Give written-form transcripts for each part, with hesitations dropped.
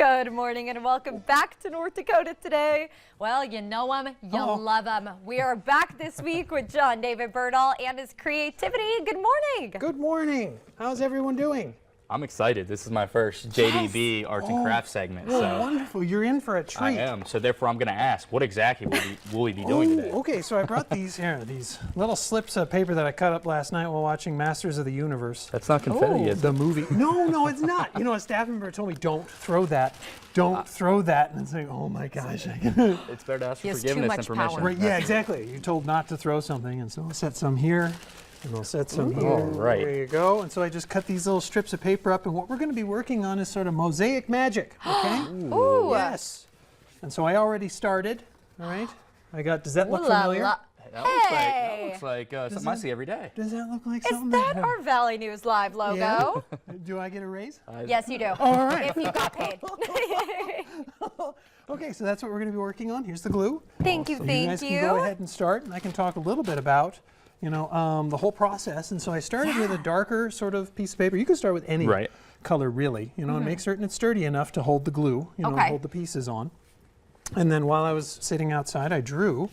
Good morning and welcome back to North Dakota Today. Well, you know him, you love him. We are back this week with John David Berdahl and his creativity. Good morning. Good morning. How's everyone doing? I'm excited. This is my first JDB Arts and Crafts segment. Oh, so wonderful. You're in for a treat. I am. So therefore, I'm going to ask, what exactly will we be doing today? Okay, so I brought these little slips of paper that I cut up last night while watching Masters of the Universe. That's not confetti, is it? The movie. No, it's not. You know, a staff member told me, don't throw that. Don't throw that. And it's like, oh my gosh. It's better to ask for forgiveness than permission. Right, yeah, exactly. You're told not to throw something. And so I'll set some here. And I'll set some here. All right. There you go. And so I just cut these little strips of paper up, and what we're going to be working on is sort of mosaic magic. Okay? Ooh. Yes. And so I already started. All right. I got. Does that look familiar? That looks like something I see every day. Does that look like Is something? that our Valley News Live logo? Yeah. Do I get a raise? Yes, you do. All right. If you got paid. Okay, so that's what we're going to be working on. Here's the glue. Thank you, So thank you guys can go ahead and start, and I can talk a little bit about, the whole process. And so I started with a darker sort of piece of paper. You can start with any color, really, and make certain it's sturdy enough to hold the glue, and hold the pieces on. And then while I was sitting outside, I drew,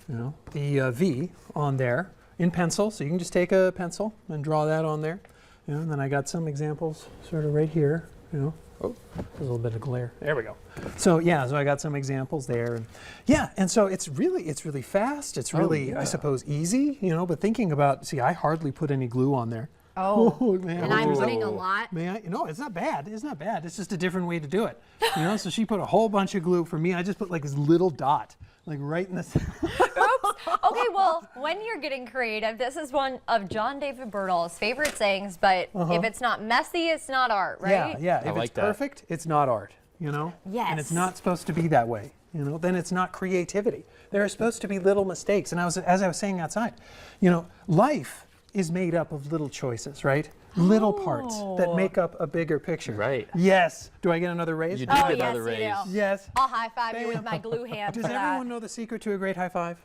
the V on there in pencil. So you can just take a pencil and draw that on there. And then I got some examples sort of right here, Oh, there's a little bit of glare. There we go. So so I got some examples there, and and so it's really fast. It's really, I suppose, easy, but thinking about, I hardly put any glue on there. Oh, man. and I'm putting a lot. May I? No, it's not bad. It's not bad. It's just a different way to do it. So she put a whole bunch of glue. For me, I just put like this little dot, like right in the center. Oops. Okay, well, when you're getting creative, this is one of John David Berdahl's favorite sayings, but if it's not messy, it's not art, right? Yeah. If it's perfect, it's not art, Yes. And it's not supposed to be that way, Then it's not creativity. There are supposed to be little mistakes. And as I was saying outside, life is made up of little choices, right? Little parts that make up a bigger picture. Right. Yes. Do I get another raise? You do get another raise. You do. Yes. I'll high five you with my glue hand. Does everyone know the secret to a great high five?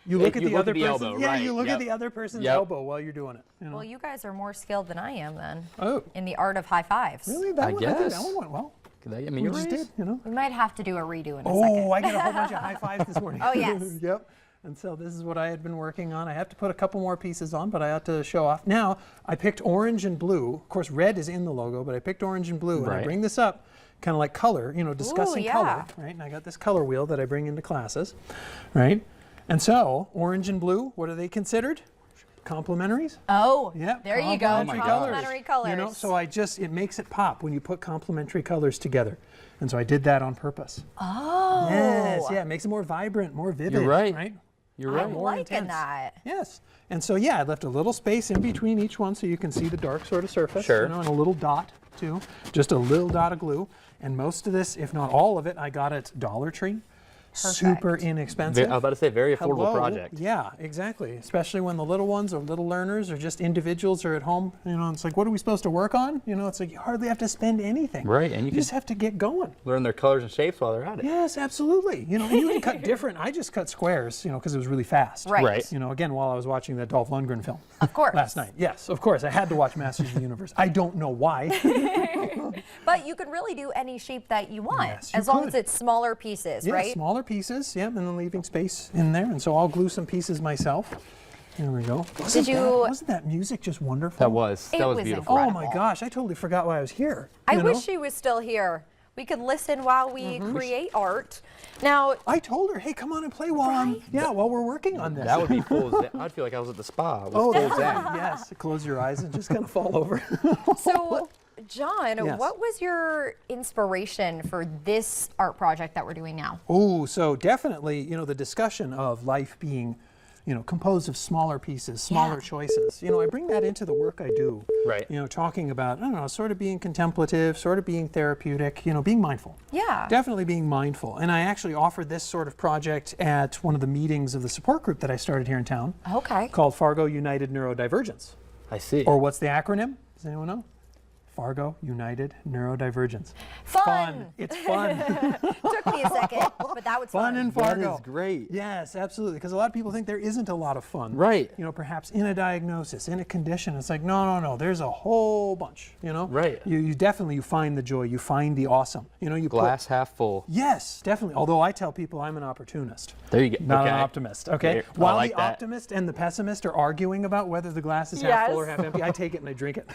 You look at the other person's elbow, Yeah, right. you look at the other person's elbow while you're doing it. Well, you guys are more skilled than I am then. Oh. In the art of high fives. Really? I think guess. that one went well. Could that get me a raise? Just did, We might have to do a redo in a second. Oh, I got a whole bunch of high fives this morning. Oh, yes. Yep. And so this is what I had been working on. I have to put a couple more pieces on, but I ought to show off. Now, I picked orange and blue. Of course, red is in the logo, but I picked orange and blue. And I bring this up kind of like color, discussing color, right? And I got this color wheel that I bring into classes, right? And so, orange and blue, what are they considered? Complementaries? Oh, yeah, there you go. Complementary colors. So it makes it pop when you put complementary colors together. And so I did that on purpose. Oh. Yes, yeah, it makes it more vibrant, more vivid. You're right. You're right. I'm More liking intense. that. Yes. And so, I left a little space in between each one so you can see the dark sort of surface. Sure. And a little dot, too. Just a little dot of glue. And most of this, if not all of it, I got at Dollar Tree. Super inexpensive. I was about to say, very affordable project. Yeah, exactly. Especially when the little ones or little learners or just individuals are at home. It's like, what are we supposed to work on? It's like you hardly have to spend anything. Right, and you just have to get going. Learn their colors and shapes while they're at it. Yes, absolutely. And you can cut different. I just cut squares, because it was really fast. Right. Again, while I was watching that Dolph Lundgren film. Of course. Last night. Yes, of course. I had to watch Masters of the Universe. I don't know why. But you can really do any shape that you want, Yes, you as long could. as it's smaller pieces, right? Yeah, smaller pieces, and then leaving space in there. And so I'll glue some pieces myself. There we go. Wasn't that music just wonderful? That was beautiful. Incredible. Oh my gosh, I totally forgot why I was here. I wish she was still here. We could listen while we create art. Now, I told her, hey, come on and play while while we're working on this. That would be cool. I'd feel like I was at the spa. Yes. Close your eyes and just kind of fall over. so John, Yes. what was your inspiration for this art project that we're doing now? Oh, so definitely, the discussion of life being, composed of smaller pieces, smaller choices. I bring that into the work I do. Right. Talking about, sort of being contemplative, sort of being therapeutic, being mindful. Yeah. Definitely being mindful. And I actually offered this sort of project at one of the meetings of the support group that I started here in town. Okay. Called Fargo United Neurodivergence. I see. Or what's the acronym? Does anyone know? Fargo United Neurodivergence. Fun. It's fun. Took me a second, but that was Fun in Fargo. That is great. Yes, absolutely. Because a lot of people think there isn't a lot of fun. Right. You know, perhaps in a diagnosis, in a condition. It's like, no, no, no. There's a whole bunch. You know. Right. You definitely you find the joy. You find the awesome. You know, you Glass half full. Yes, definitely. Although I tell people I'm an opportunist. There you go. Not Okay. an optimist. Okay. There- I While like the that. optimist and the pessimist are arguing about whether the glass is half full or half empty, I take it and I drink it.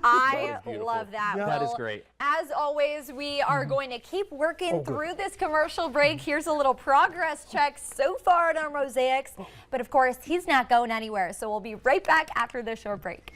I beautiful. love that. Yeah. That is Well, great. As always, we are going to keep working Oh, good. through this commercial break. Here's a little progress check so far in our mosaics. But of course, he's not going anywhere. So we'll be right back after this short break.